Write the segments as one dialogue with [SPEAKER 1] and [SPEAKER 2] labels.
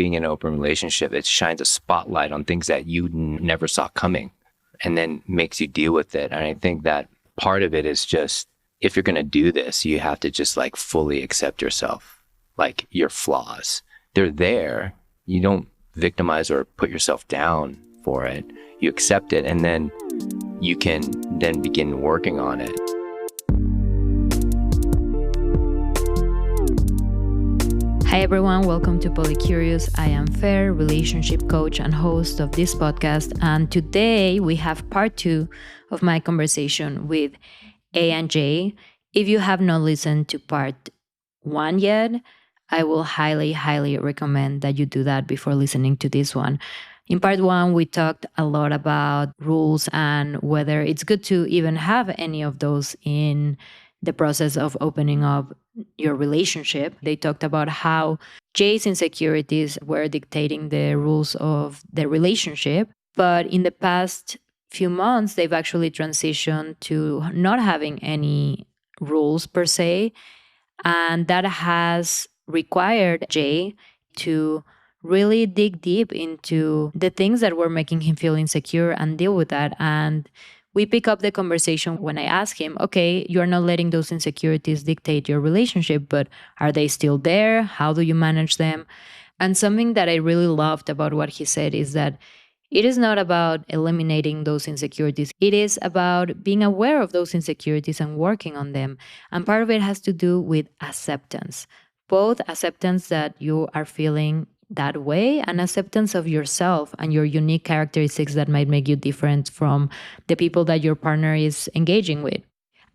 [SPEAKER 1] being in an open relationship, it shines a spotlight on things that you never saw coming and then makes you deal with it. And I think that part of it is just, if you're going to do this, you have to just like fully accept yourself, like your flaws. They're there. You don't victimize or put yourself down for it. You accept it, and then you can then begin working on it.
[SPEAKER 2] Hi everyone, welcome to Polycurious. I am Fer, relationship coach and host of this podcast, and today we have part 2 of my conversation with A and J. If you have not listened to part 1 yet, I will highly recommend that you do that before listening to this one. In part 1, we talked a lot about rules and whether it's good to even have any of those in the process of opening up your relationship. They talked about how Jay's insecurities were dictating the rules of the relationship. But in the past few months, they've actually transitioned to not having any rules per se. And that has required Jay to really dig deep into the things that were making him feel insecure and deal with that. And we pick up the conversation when I ask him, okay, you're not letting those insecurities dictate your relationship, but are they still there? How do you manage them? And something that I really loved about what he said is that it is not about eliminating those insecurities. It is about being aware of those insecurities and working on them. And part of it has to do with acceptance, both acceptance that you are feeling that way and acceptance of yourself and your unique characteristics that might make you different from the people that your partner is engaging with.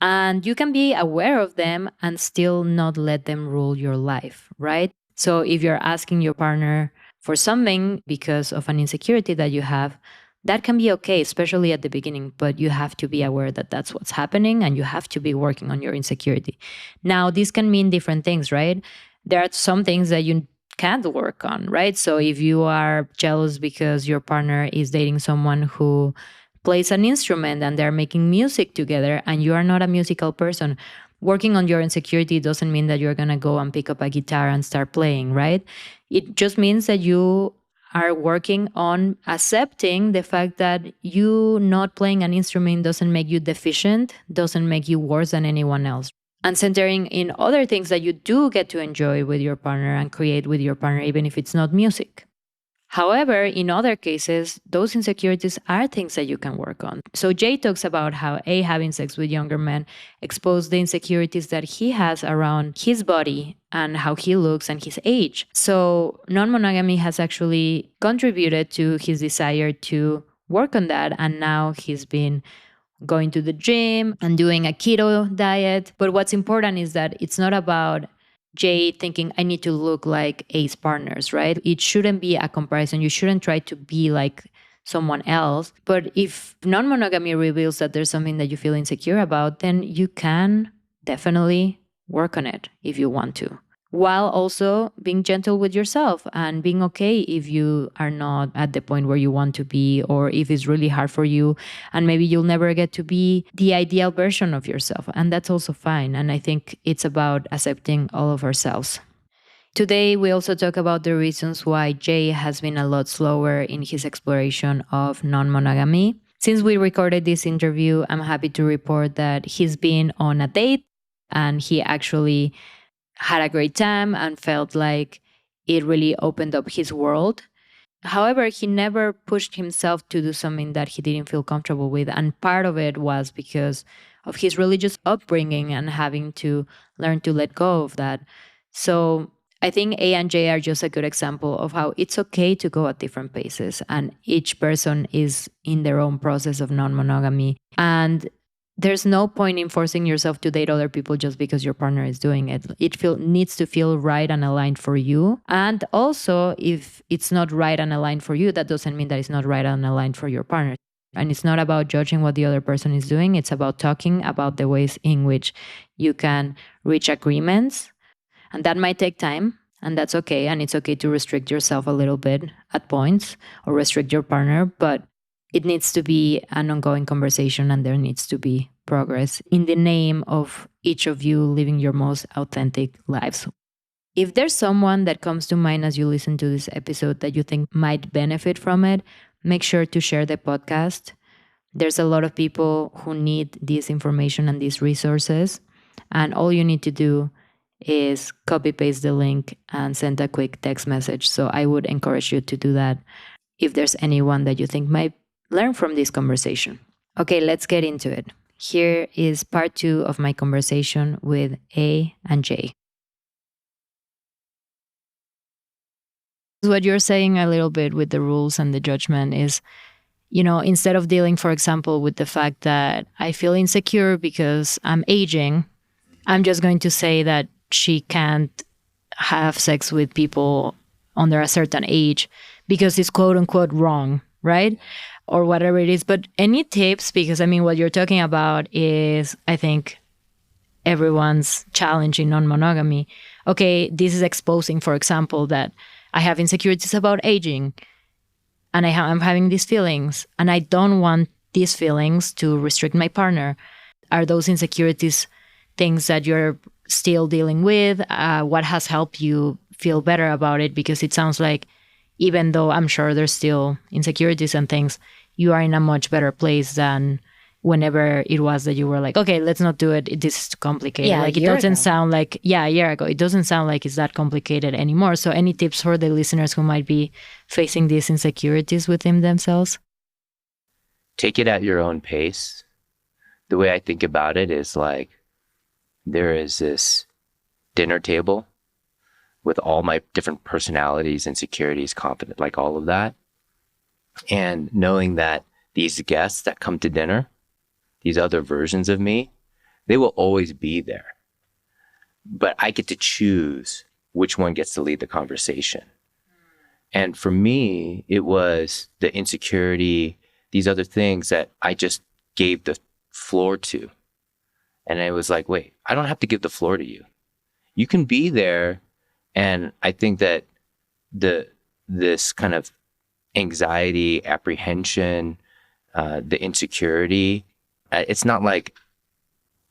[SPEAKER 2] And you can be aware of them and still not let them rule your life, right? So if you're asking your partner for something because of an insecurity that you have, that can be okay, especially at the beginning, but you have to be aware that that's what's happening and you have to be working on your insecurity. Now, this can mean different things, right? There are some things that you can't work on, right? So if you are jealous because your partner is dating someone who plays an instrument and they're making music together and you are not a musical person, working on your insecurity doesn't mean that you're going to go and pick up a guitar and start playing, right? It just means that you are working on accepting the fact that you not playing an instrument doesn't make you deficient, doesn't make you worse than anyone else. And centering in other things that you do get to enjoy with your partner and create with your partner, even if it's not music. However, in other cases, those insecurities are things that you can work on. So Jay talks about how having sex with younger men exposed the insecurities that he has around his body and how he looks and his age. So non-monogamy has actually contributed to his desire to work on that. And now he's been going to the gym and doing a keto diet. But what's important is that it's not about Jay thinking, I need to look like A's partners, right? It shouldn't be a comparison. You shouldn't try to be like someone else. But if non-monogamy reveals that there's something that you feel insecure about, then you can definitely work on it if you want to, while also being gentle with yourself and being okay if you are not at the point where you want to be, or if it's really hard for you and maybe you'll never get to be the ideal version of yourself. And that's also fine. And I think it's about accepting all of ourselves. Today, we also talk about the reasons why Jay has been a lot slower in his exploration of non-monogamy. Since we recorded this interview, I'm happy to report that he's been on a date and he actually had a great time and felt like it really opened up his world. However, he never pushed himself to do something that he didn't feel comfortable with. And part of it was because of his religious upbringing and having to learn to let go of that. So I think A and J are just a good example of how it's okay to go at different paces. And each person is in their own process of non-monogamy. And there's no point in forcing yourself to date other people just because your partner is doing it. It needs to feel right and aligned for you. And also, if it's not right and aligned for you, that doesn't mean that it's not right and aligned for your partner. And it's not about judging what the other person is doing. It's about talking about the ways in which you can reach agreements. And that might take time. And that's okay. And it's okay to restrict yourself a little bit at points or restrict your partner. But it needs to be an ongoing conversation and there needs to be progress in the name of each of you living your most authentic lives. If there's someone that comes to mind as you listen to this episode that you think might benefit from it, make sure to share the podcast. There's a lot of people who need this information and these resources. And all you need to do is copy paste the link and send a quick text message. So I would encourage you to do that if there's anyone that you think might learn from this conversation. Okay, let's get into it. Here is part 2 of my conversation with A and J. What you're saying a little bit with the rules and the judgment is, instead of dealing, for example, with the fact that I feel insecure because I'm aging, I'm just going to say that she can't have sex with people under a certain age because it's quote unquote wrong, right? Or whatever it is. But any tips? Because what you're talking about is, I think, everyone's challenge in non-monogamy. Okay, this is exposing, for example, that I have insecurities about aging and I'm having these feelings and I don't want these feelings to restrict my partner. Are those insecurities things that you're still dealing with? What has helped you feel better about it? Because it sounds like even though I'm sure there's still insecurities and things, you are in a much better place than whenever it was that you were like, okay, let's not do it. This is too complicated.
[SPEAKER 3] Yeah,
[SPEAKER 2] like, it doesn't sound like, a year ago, it doesn't sound like it's that complicated anymore. So any tips for the listeners who might be facing these insecurities within themselves?
[SPEAKER 1] Take it at your own pace. The way I think about it is like, there is this dinner table with all my different personalities, insecurities, confidence, like all of that. And knowing that these guests that come to dinner, these other versions of me, they will always be there. But I get to choose which one gets to lead the conversation. And for me, it was the insecurity, these other things that I just gave the floor to. And I was like, wait, I don't have to give the floor to you. You can be there. And I think that this kind of anxiety, apprehension, the insecurity, it's not like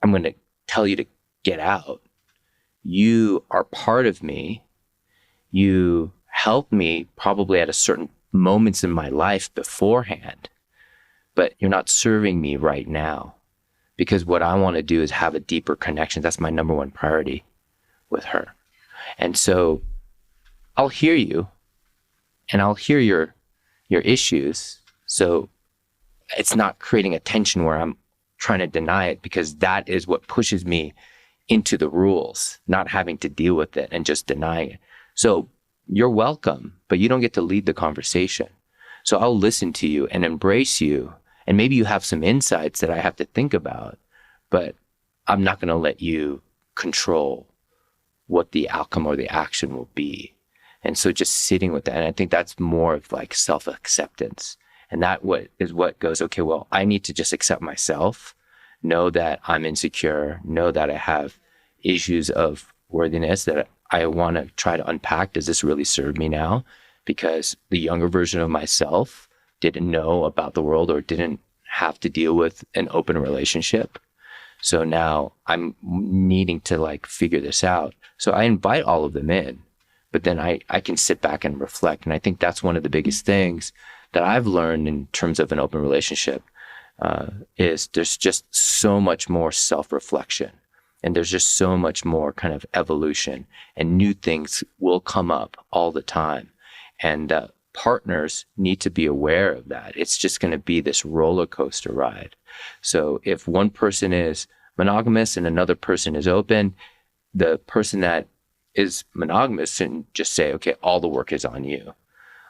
[SPEAKER 1] I'm going to tell you to get out. You are part of me. You helped me probably at a certain moments in my life beforehand, but you're not serving me right now. Because what I want to do is have a deeper connection. That's my number one priority with her. And so I'll hear you and I'll hear your issues. So it's not creating a tension where I'm trying to deny it, because that is what pushes me into the rules, not having to deal with it and just denying it. So you're welcome, but you don't get to lead the conversation. So I'll listen to you and embrace you. And maybe you have some insights that I have to think about, but I'm not going to let you control what the outcome or the action will be. And so just sitting with that, and I think that's more of like self-acceptance. And that is what goes, okay, well, I need to just accept myself, know that I'm insecure, know that I have issues of worthiness that I want to try to unpack. Does this really serve me now? Because the younger version of myself didn't know about the world or didn't have to deal with an open relationship. So now I'm needing to like figure this out. So I invite all of them in, but then I can sit back and reflect. And I think that's one of the biggest things that I've learned in terms of an open relationship, is there's just so much more self-reflection, and there's just so much more kind of evolution, and new things will come up all the time. And partners need to be aware of that. It's just going to be this roller coaster ride. So if one person is monogamous and another person is open, the person that is monogamous can just say, okay, all the work is on you.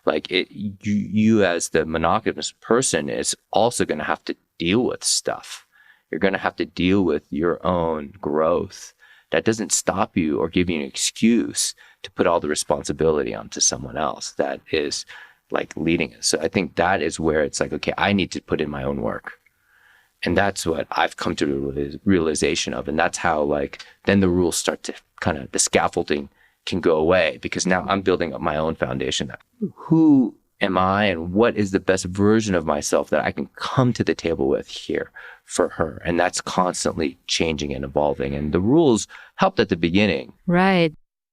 [SPEAKER 1] Like you as the monogamous person is also going to have to deal with stuff. You're going to have to deal with your own growth. That doesn't stop you or give you an excuse to put all the responsibility onto someone else that is like leading it. So I think that is where it's like, okay, I need to put in my own work. And that's what I've come to the realization of. And that's how like, then the rules start to kind of, the scaffolding can go away, because now I'm building up my own foundation. Who am I and what is the best version of myself that I can come to the table with here for her? And that's constantly changing and evolving. And the rules helped at the beginning.
[SPEAKER 2] Right.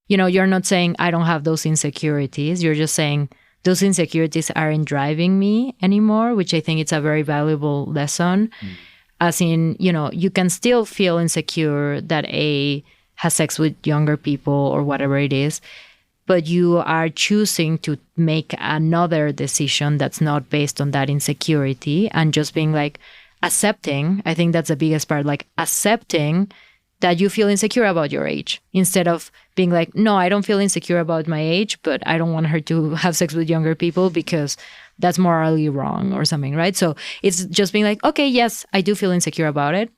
[SPEAKER 2] you're not saying I don't have those insecurities. You're just saying those insecurities aren't driving me anymore, which I think it's a very valuable lesson. As in, you can still feel insecure that A has sex with younger people or whatever it is, but you are choosing to make another decision that's not based on that insecurity and just being like accepting. I think that's the biggest part, like accepting that you feel insecure about your age instead of being like, no, I don't feel insecure about my age, but I don't want her to have sex with younger people because that's morally wrong or something, right? So it's just being like, okay, yes, I do feel insecure about it.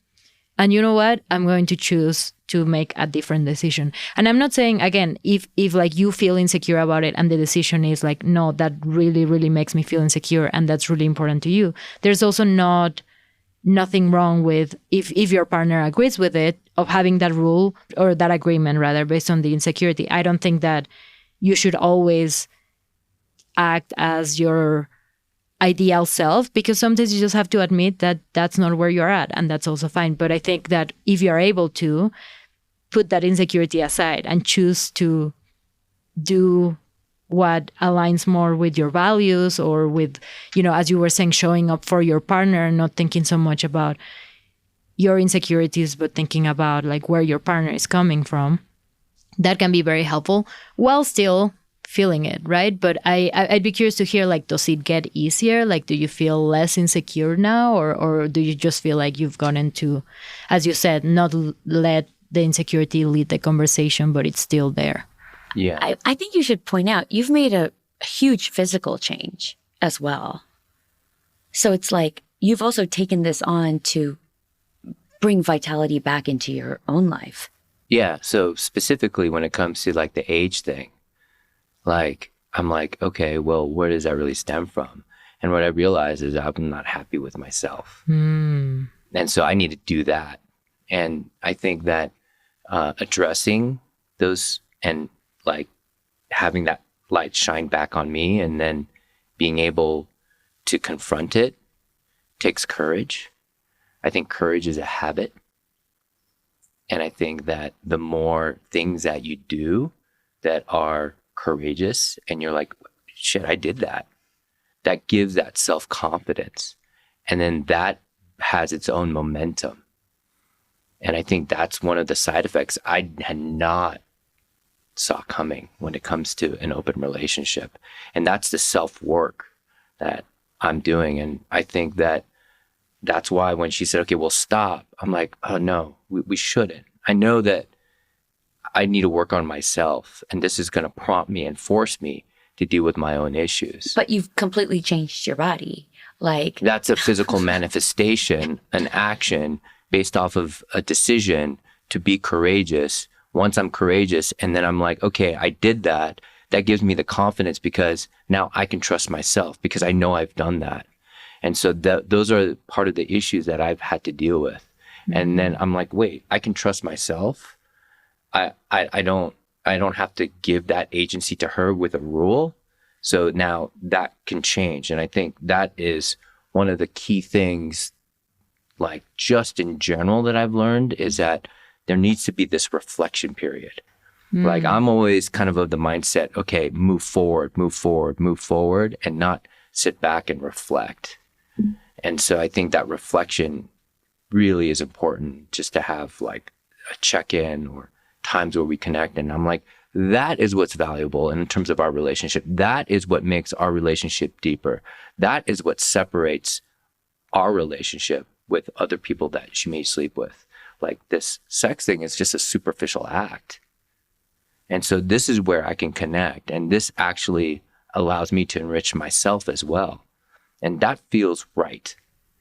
[SPEAKER 2] And you know what? I'm going to choose to make a different decision. And I'm not saying, again, if like you feel insecure about it and the decision is like, no, that really, really makes me feel insecure and that's really important to you. There's also nothing wrong with if your partner agrees with it, of having that rule or that agreement rather based on the insecurity. I don't think that you should always act as your ideal self, because sometimes you just have to admit that that's not where you're at, and that's also fine. But I think that if you're able to put that insecurity aside and choose to do what aligns more with your values or with, as you were saying, showing up for your partner, not thinking so much about your insecurities, but thinking about like where your partner is coming from, that can be very helpful while still feeling it, right? But I'd be curious to hear, like, does it get easier? Like, do you feel less insecure now, or do you just feel like you've gotten to, as you said, not let the insecurity lead the conversation, but it's still there?
[SPEAKER 1] Yeah.
[SPEAKER 3] I think you should point out you've made a huge physical change as well. So it's like you've also taken this on to bring vitality back into your own life.
[SPEAKER 1] Yeah. So specifically when it comes to like the age thing, like I'm like, okay, well, where does that really stem from? And what I realized is I'm not happy with myself. And so I need to do that. And I think that addressing those and like having that light shine back on me and then being able to confront it takes courage. I think courage is a habit. And I think that the more things that you do that are courageous and you're like, shit, I did that, that gives that self-confidence. And then that has its own momentum. And I think that's one of the side effects I had not saw coming when it comes to an open relationship. And that's the self-work that I'm doing. And I think that that's why when she said, okay, well, stop, I'm like, oh no, we shouldn't. I know that I need to work on myself, and this is going to prompt me and force me to deal with my own issues.
[SPEAKER 3] But you've completely changed your body. Like,
[SPEAKER 1] that's a physical manifestation, an action based off of a decision to be courageous. Once I'm courageous and then I'm like, okay, I did that, that gives me the confidence because now I can trust myself because I know I've done that. And so those are part of the issues that I've had to deal with. And then I'm like, wait, I can trust myself. I don't have to give that agency to her with a rule. So now that can change. And I think that is one of the key things, like just in general, that I've learned is that there needs to be this reflection period. Like I'm always kind of the mindset, okay, move forward, and not sit back and reflect. And so I think that reflection really is important, just to have like a check-in or times where we connect. And I'm like, that is what's valuable in terms of our relationship. That is what makes our relationship deeper. That is what separates our relationship with other people that she may sleep with. Like this sex thing is just a superficial act. And so this is where I can connect. And this actually allows me to enrich myself as well. And that feels right.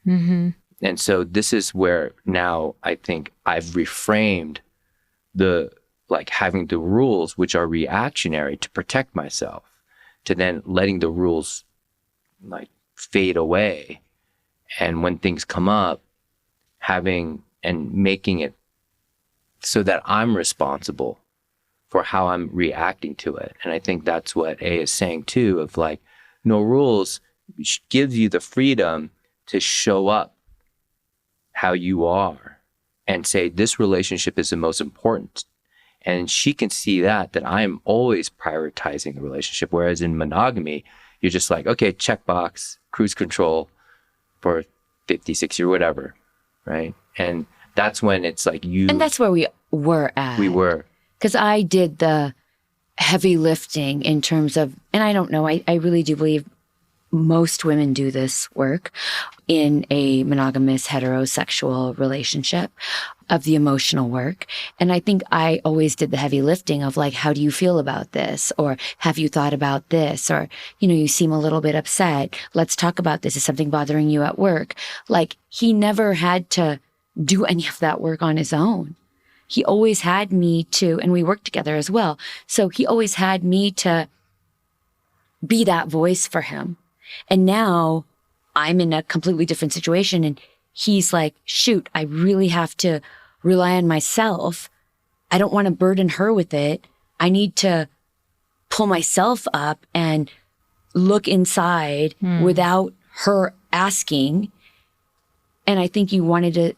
[SPEAKER 1] And so this is where now I think I've reframed the, like having the rules, which are reactionary to protect myself, to then letting the rules like fade away. And when things come up, having and making it so that I'm responsible for how I'm reacting to it. And I think that's what A is saying too, of like, no rules gives you the freedom to show up how you are and say, this relationship is the most important. And she can see that I'm always prioritizing the relationship. Whereas in monogamy, you're just like, okay, checkbox, cruise control for 50, 60 or whatever, right? And that's when it's like
[SPEAKER 3] And that's where we were at.
[SPEAKER 1] We were.
[SPEAKER 3] Because I did the heavy lifting in terms of, and I don't know, I really do believe most women do this work in a monogamous heterosexual relationship of the emotional work. And I think I always did the heavy lifting of like, how do you feel about this? Or have you thought about this? Or, you seem a little bit upset. Let's talk about this. Is something bothering you at work? Like, he never had to do any of that work on his own. He always had me to, and we worked together as well. So he always had me to be that voice for him. And now I'm in a completely different situation. And he's like, shoot, I really have to rely on myself. I don't want to burden her with it. I need to pull myself up and look inside without her asking. And I think you wanted to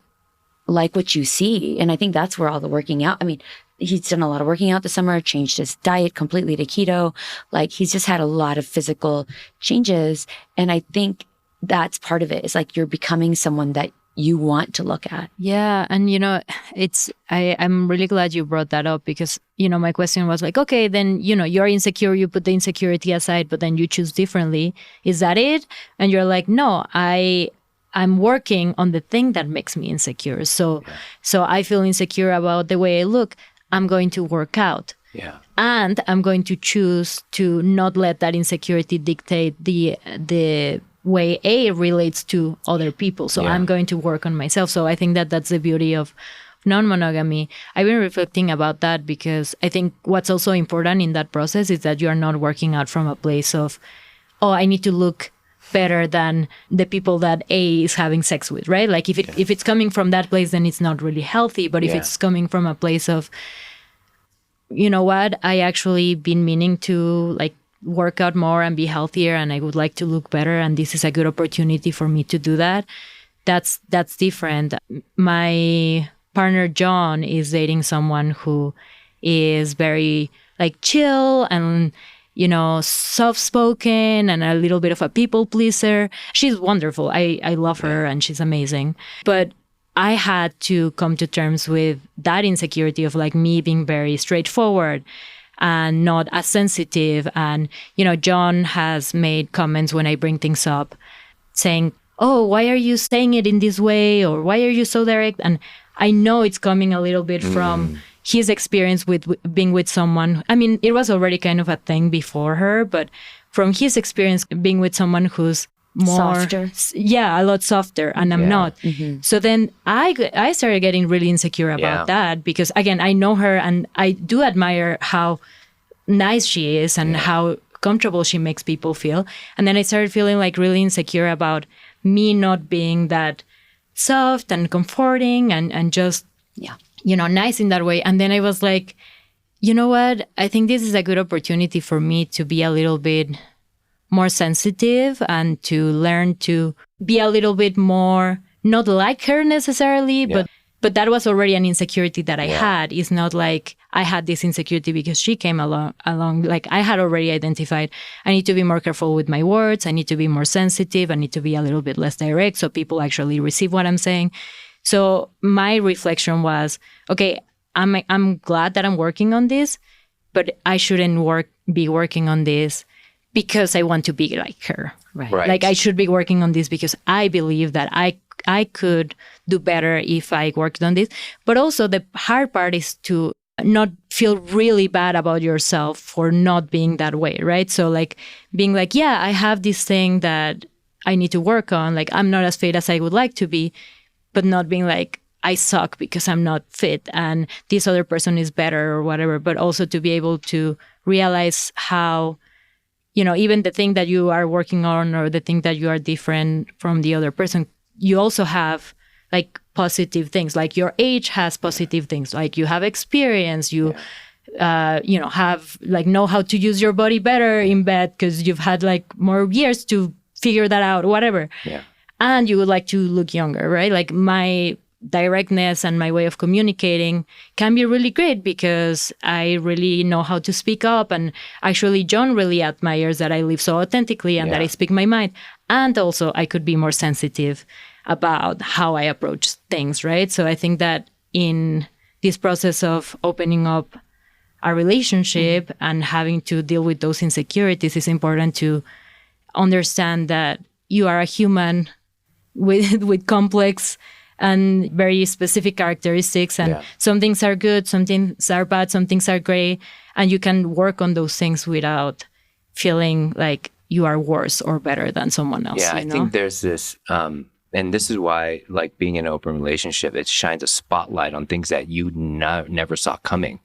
[SPEAKER 3] like what you see. And I think that's where all the working out, I mean, he's done a lot of working out this summer, changed his diet completely to keto. Like, he's just had a lot of physical changes. And I think that's part of it. It's like you're becoming someone that you want to look at.
[SPEAKER 2] Yeah. And, I'm really glad you brought that up because, my question was like, okay, then, you're insecure, you put the insecurity aside, but then you choose differently. Is that it? And you're like, no, I'm working on the thing that makes me insecure. So I feel insecure about the way I look. I'm going to work out.
[SPEAKER 1] Yeah.
[SPEAKER 2] And I'm going to choose to not let that insecurity dictate the way A relates to other people. So I'm going to work on myself. So I think that's the beauty of non-monogamy. I've been reflecting about that because I think what's also important in that process is that you are not working out from a place of, oh, I need to look better than the people that A is having sex with, right? Like if it's coming from that place, then it's not really healthy. But if it's coming from a place of, you know what, I actually been meaning to like work out more and be healthier and I would like to look better and this is a good opportunity for me to do that. That's different. My partner John is dating someone who is very like chill and soft-spoken and a little bit of a people pleaser. She's wonderful. I love her and she's amazing. But I had to come to terms with that insecurity of like me being very straightforward and not as sensitive. And, John has made comments when I bring things up saying, oh, why are you saying it in this way? Or why are you so direct? And I know it's coming a little bit from his experience with being with someone. I mean, it was already kind of a thing before her, but from his experience being with someone who's more
[SPEAKER 3] softer.
[SPEAKER 2] Yeah, a lot softer, and I'm not. Mm-hmm. So then I started getting really insecure about that because again, I know her and I do admire how nice she is and how comfortable she makes people feel. And then I started feeling like really insecure about me not being that soft and comforting and just nice in that way. And then I was like, you know what? I think this is a good opportunity for me to be a little bit more sensitive and to learn to be a little bit more, not like her necessarily, but that was already an insecurity that I had. It's not like I had this insecurity because she came along. Like I had already identified, I need to be more careful with my words. I need to be more sensitive. I need to be a little bit less direct so people actually receive what I'm saying. So my reflection was, okay, I'm glad that I'm working on this, but I shouldn't be working on this because I want to be like her.
[SPEAKER 3] Right.
[SPEAKER 2] Like I should be working on this because I believe that I could do better if I worked on this. But also the hard part is to not feel really bad about yourself for not being that way, right? So like being like, yeah, I have this thing that I need to work on. Like I'm not as fit as I would like to be. But not being like, I suck because I'm not fit and this other person is better or whatever, but also to be able to realize how, even the thing that you are working on or the thing that you are different from the other person, you also have like positive things. Like your age has positive things. Like you have experience, you have like know how to use your body better in bed because you've had like more years to figure that out, whatever.
[SPEAKER 1] Yeah.
[SPEAKER 2] And you would like to look younger, right? Like my directness and my way of communicating can be really great because I really know how to speak up. And actually, John really admires that I live so authentically and that I speak my mind. And also, I could be more sensitive about how I approach things, right? So I think that in this process of opening up a relationship and having to deal with those insecurities, it's important to understand that you are a human with complex and very specific characteristics, and some things are good, some things are bad, some things are gray, and you can work on those things without feeling like you are worse or better than someone else.
[SPEAKER 1] I think there's this, and this is why, like, being in an open relationship, it shines a spotlight on things that you never saw coming,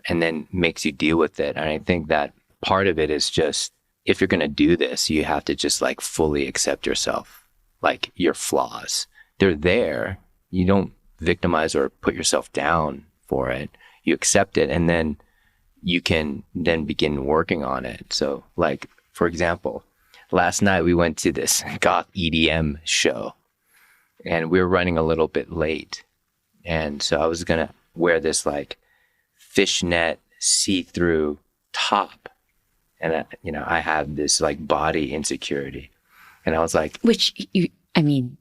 [SPEAKER 1] and then makes you deal with it. And I think that part of it is just, if you're going to do this, you have to just like fully accept yourself, like your flaws. They're there. You don't victimize or put yourself down for it. You accept it, and then you can then begin working on it. So, like, for example, last night we went to this goth EDM show, and we were running a little bit late. And so I was going to wear this like fishnet see-through top. And, I have this like body insecurity. And I was like...
[SPEAKER 3] Which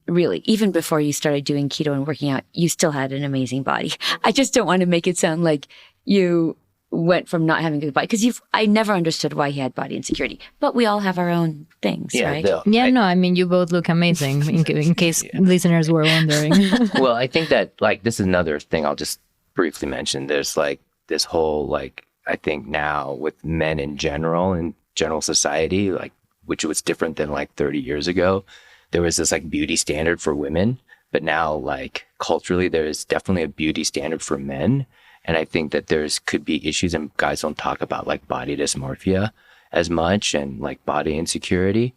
[SPEAKER 3] really, even before you started doing keto and working out, you still had an amazing body. I just don't want to make it sound like you went from not having a good body, because I never understood why he had body insecurity. But we all have our own things, right?
[SPEAKER 2] You both look amazing, in case listeners were wondering.
[SPEAKER 1] Well, I think that, like, this is another thing I'll just briefly mention. There's like this whole, like, I think now with men in general society, like, which was different than like 30 years ago, there was this like beauty standard for women, but now like culturally, there is definitely a beauty standard for men. And I think that could be issues, and guys don't talk about like body dysmorphia as much and like body insecurity.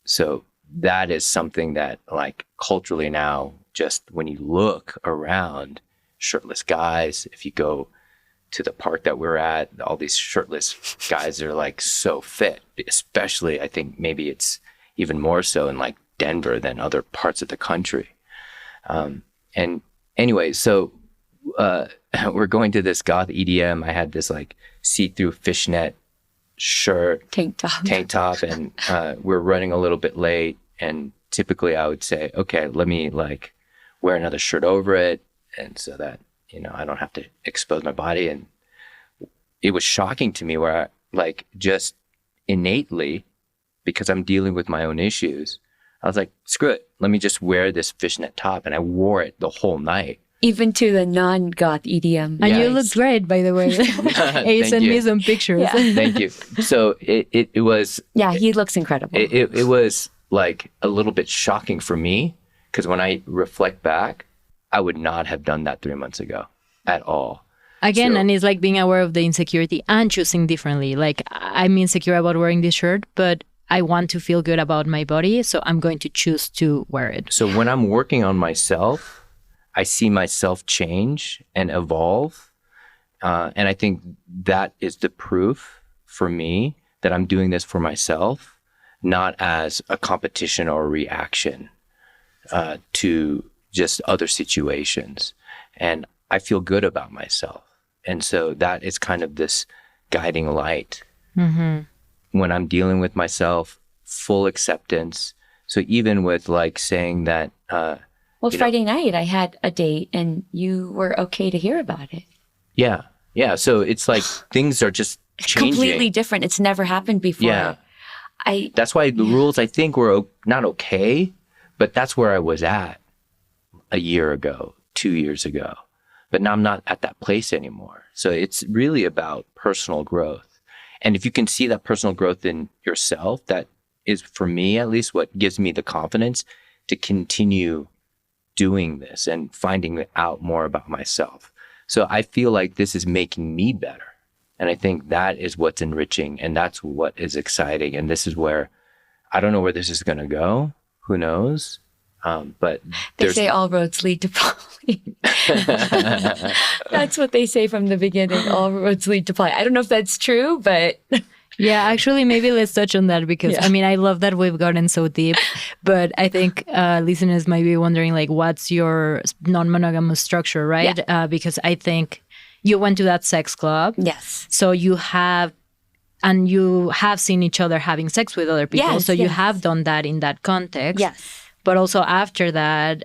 [SPEAKER 1] So that is something that, like, culturally now, just when you look around, shirtless guys, if you go to the park that we're at, all these shirtless guys are like so fit, especially I think maybe it's even more so in like Denver than other parts of the country. And anyway, so we're going to this goth EDM. I had this like see-through fishnet shirt, tank top, and we're running a little bit late. And typically I would say, okay, let me like wear another shirt over it, and so that I don't have to expose my body. And it was shocking to me where I, like, just innately, because I'm dealing with my own issues, I was like, screw it, let me just wear this fishnet top. And I wore it the whole night. Even
[SPEAKER 3] to the non-goth EDM.
[SPEAKER 2] And you look great, by the way. He sent me some pictures.
[SPEAKER 1] Yeah. Thank you. So it was...
[SPEAKER 3] Yeah, he looks incredible.
[SPEAKER 1] It was like a little bit shocking for me, because when I reflect back, I would not have done that 3 months ago at all.
[SPEAKER 2] Again, and it's like being aware of the insecurity and choosing differently. Like, I'm insecure about wearing this shirt, but I want to feel good about my body, so I'm going to choose to wear it.
[SPEAKER 1] So when I'm working on myself, I see myself change and evolve. And I think that is the proof for me that I'm doing this for myself, not as a competition or a reaction to just other situations. And I feel good about myself. And so that is kind of this guiding light. Mm-hmm. When I'm dealing with myself, full acceptance. So even with like saying that...
[SPEAKER 3] Friday night I had a date and you were okay to hear about it.
[SPEAKER 1] Yeah. Yeah. So it's like things are just changing.
[SPEAKER 3] Completely different. It's never happened before.
[SPEAKER 1] Yeah. That's why the rules, I think, were not okay, but that's where I was at a year ago, 2 years ago. But now I'm not at that place anymore. So it's really about personal growth. And if you can see that personal growth in yourself, that is, for me at least, what gives me the confidence to continue doing this and finding out more about myself. So I feel like this is making me better. And I think that is what's enriching, and that's what is exciting. And this is where, I don't know where this is going to go. Who knows? But
[SPEAKER 3] they say all roads lead to poly. That's what they say from the beginning. All roads lead to poly. I don't know if that's true, but
[SPEAKER 2] Yeah, actually, maybe let's touch on that because I mean, I love that we've gotten so deep, but I think listeners might be wondering, like, what's your non-monogamous structure, right? Because I think you went to that sex club.
[SPEAKER 3] Yes.
[SPEAKER 2] So you have seen each other having sex with other people.
[SPEAKER 3] Yes,
[SPEAKER 2] so you have done that in that context.
[SPEAKER 3] Yes.
[SPEAKER 2] But also after that,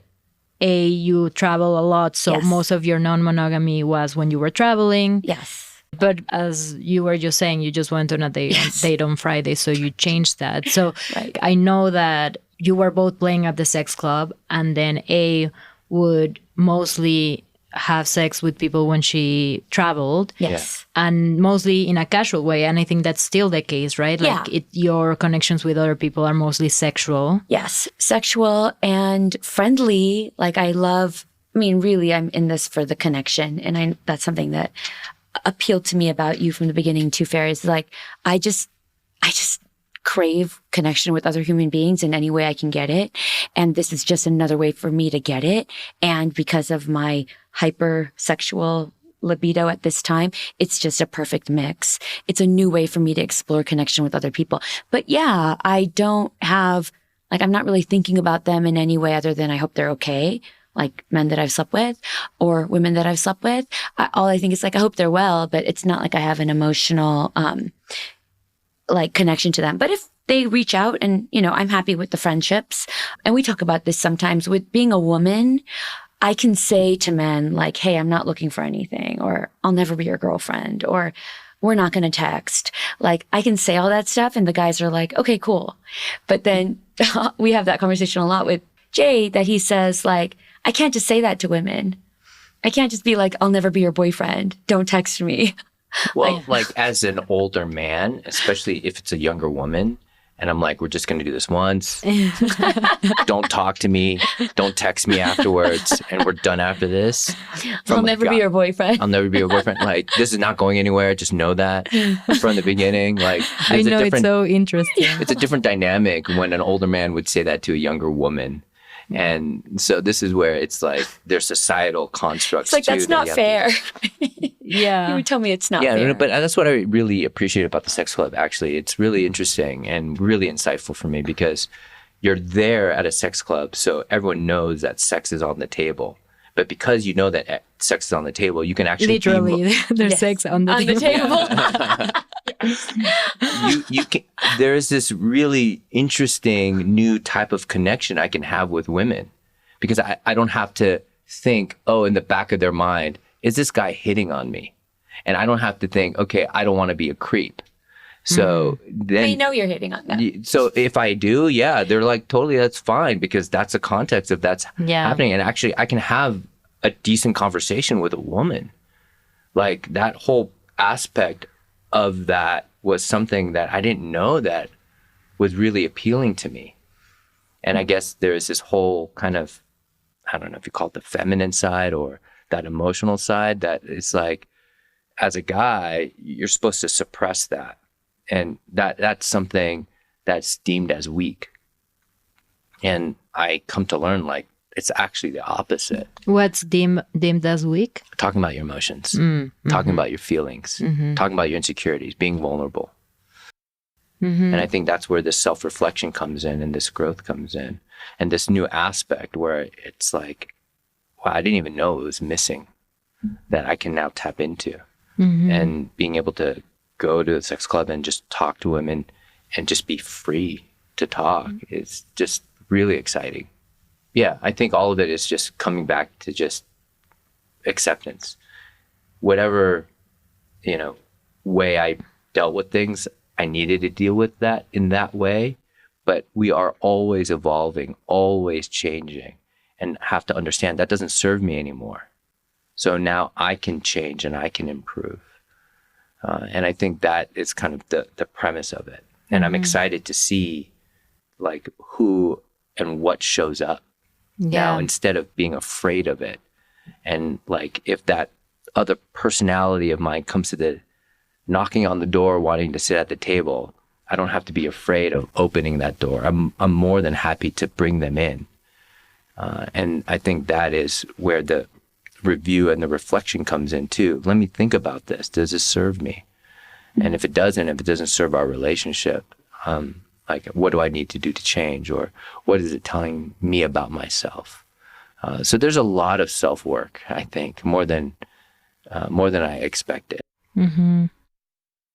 [SPEAKER 2] you travel a lot. So most of your non-monogamy was when you were traveling.
[SPEAKER 3] Yes.
[SPEAKER 2] But as you were just saying, you just went on a date on Friday, so you changed that. So I know that you were both playing at the sex club, and then A would mostly have sex with people when she traveled.
[SPEAKER 3] Yes.
[SPEAKER 2] And mostly in a casual way. And I think that's still the case, right? Like your connections with other people are mostly sexual.
[SPEAKER 3] Yes. Sexual and friendly. Like really, I'm in this for the connection. And that's something that appealed to me about you from the beginning too, Fair, is like, I just crave connection with other human beings in any way I can get it. And this is just another way for me to get it. And because of my hypersexual libido at this time, it's just a perfect mix. It's a new way for me to explore connection with other people. But yeah, I don't have, like, I'm not really thinking about them in any way other than I hope they're okay. Like men that I've slept with or women that I've slept with. All I think is like, I hope they're well, but it's not like I have an emotional, like connection to them. But if they reach out and, I'm happy with the friendships. And we talk about this sometimes with being a woman. I can say to men like, hey, I'm not looking for anything, or I'll never be your girlfriend, or we're not going to text. Like, I can say all that stuff and the guys are like, okay, cool. But then we have that conversation a lot with Jay, that he says like, I can't just say that to women. I can't just be like, I'll never be your boyfriend. Don't text me.
[SPEAKER 1] Well, like as an older man, especially if it's a younger woman, and I'm like, we're just going to do this once. Don't talk to me. Don't text me afterwards. And we're done after this.
[SPEAKER 3] I'll never be your boyfriend.
[SPEAKER 1] I'll never be your boyfriend. Like, this is not going anywhere. Just know that from the beginning. Like,
[SPEAKER 2] I know, it's so interesting.
[SPEAKER 1] It's a different dynamic when an older man would say that to a younger woman. And so this is where it's like there's societal constructs.
[SPEAKER 3] It's like, that's not fair.
[SPEAKER 2] Yeah.
[SPEAKER 3] You would tell me it's not fair.
[SPEAKER 1] Yeah, but that's what I really appreciate about the sex club, actually. It's really interesting and really insightful for me because you're there at a sex club, so everyone knows that sex is on the table. But because you know that sex is on the table, you can actually
[SPEAKER 2] literally there's sex on the table.
[SPEAKER 1] you can. There's this really interesting new type of connection I can have with women because I don't have to think, oh, in the back of their mind, is this guy hitting on me? And I don't have to think, okay, I don't want to be a creep. So then
[SPEAKER 3] I know you're hitting on them.
[SPEAKER 1] So if I do, they're like, totally, that's fine because that's the context of that's happening. And actually, I can have a decent conversation with a woman. Like that whole aspect of that was something that I didn't know that was really appealing to me. And I guess there's this whole kind of, I don't know if you call it the feminine side or that emotional side that is like, as a guy, you're supposed to suppress that. And that's something that's deemed as weak. And I come to learn like it's actually the opposite.
[SPEAKER 2] What's deemed as weak?
[SPEAKER 1] Talking about your emotions, talking about your feelings, talking about your insecurities, being vulnerable. And I think that's where this self-reflection comes in and this growth comes in. And this new aspect where it's like, wow, I didn't even know it was missing that I can now tap into. And being able to go to a sex club and just talk to women and just be free to talk is just really exciting. Yeah, I think all of it is just coming back to just acceptance. Whatever, way I dealt with things, I needed to deal with that in that way. But we are always evolving, always changing, and have to understand that doesn't serve me anymore. So now I can change and I can improve. And I think that is kind of the premise of it. And I'm excited to see like who and what shows up now instead of being afraid of it. And like if that other personality of mine comes to the knocking on the door, wanting to sit at the table, I don't have to be afraid of opening that door. I'm more than happy to bring them in. And I think that is where the review and the reflection comes in too. Let me think about this. Does this serve me? And if it doesn't serve our relationship, like, what do I need to do to change? Or what is it telling me about myself? So there's a lot of self-work, I think, more than I expected.
[SPEAKER 2] Mm-hmm.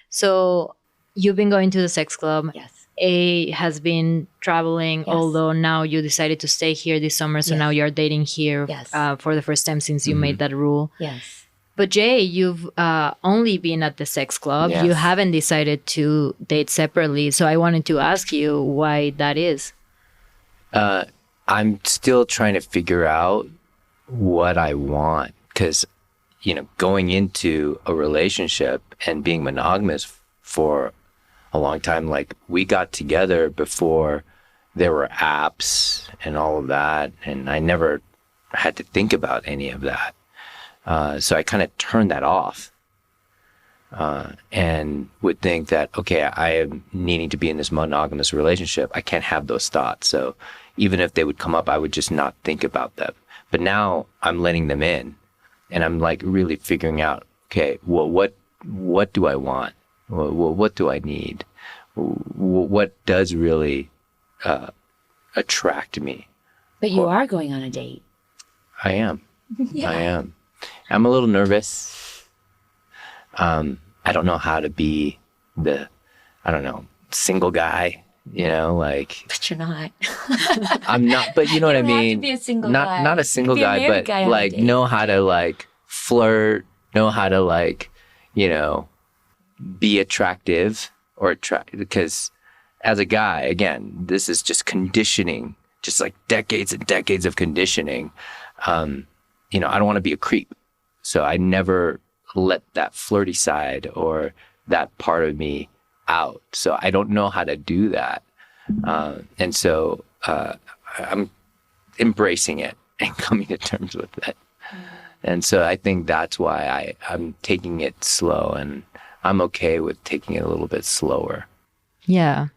[SPEAKER 2] So you've been going to the sex club.
[SPEAKER 3] Yes.
[SPEAKER 2] A has been traveling,
[SPEAKER 3] Yes.
[SPEAKER 2] although now you decided to stay here this summer. So
[SPEAKER 3] Yes.
[SPEAKER 2] now you're dating here
[SPEAKER 3] Yes.
[SPEAKER 2] for the first time since you made that rule.
[SPEAKER 3] Yes.
[SPEAKER 2] But Jay, you've only been at the sex club.
[SPEAKER 1] Yes.
[SPEAKER 2] You haven't decided to date separately. So I wanted to ask you why that is.
[SPEAKER 1] I'm still trying to figure out what I want, because, going into a relationship and being monogamous for a long time, like, we got together before there were apps and all of that, and I never had to think about any of that. So I kind of turned that off, and would think that, okay, I am needing to be in this monogamous relationship. I can't have those thoughts. So even if they would come up, I would just not think about them. But now I'm letting them in, and I'm like really figuring out, okay, well, what do I want? What do I need? What does really attract me?
[SPEAKER 3] But you are going on a date.
[SPEAKER 1] I am.
[SPEAKER 3] Yeah.
[SPEAKER 1] I am. I'm a little nervous. I don't know how to be single guy, like.
[SPEAKER 3] But you're not.
[SPEAKER 1] I'm not, but you know what I
[SPEAKER 3] don't have to
[SPEAKER 1] mean?
[SPEAKER 3] be a single
[SPEAKER 1] not,
[SPEAKER 3] guy.
[SPEAKER 1] Not a single
[SPEAKER 3] You can be a
[SPEAKER 1] guy,
[SPEAKER 3] married
[SPEAKER 1] but
[SPEAKER 3] guy on a
[SPEAKER 1] like
[SPEAKER 3] date.
[SPEAKER 1] know how to like flirt, know how to like, be attractive because as a guy, again, this is just conditioning, just like decades and decades of conditioning. I don't want to be a creep. So I never let that flirty side or that part of me out. So I don't know how to do that. And so I'm embracing it and coming to terms with it. And so I think that's why I'm taking it slow, and I'm okay with taking it a little bit slower.
[SPEAKER 2] Yeah.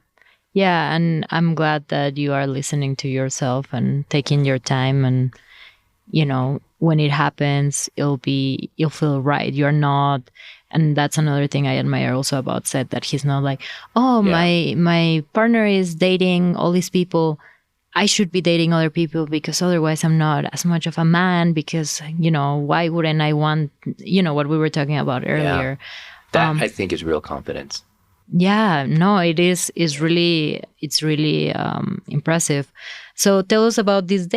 [SPEAKER 2] Yeah. And I'm glad that you are listening to yourself and taking your time. And, when it happens, you'll feel right. You're not. And that's another thing I admire also about Seth, that he's not like, oh,
[SPEAKER 1] Yeah.
[SPEAKER 2] my partner is dating all these people. I should be dating other people because otherwise I'm not as much of a man, because, why wouldn't I want, what we were talking about earlier.
[SPEAKER 1] That I think is real confidence.
[SPEAKER 2] Yeah, no, it's really impressive. So tell us about this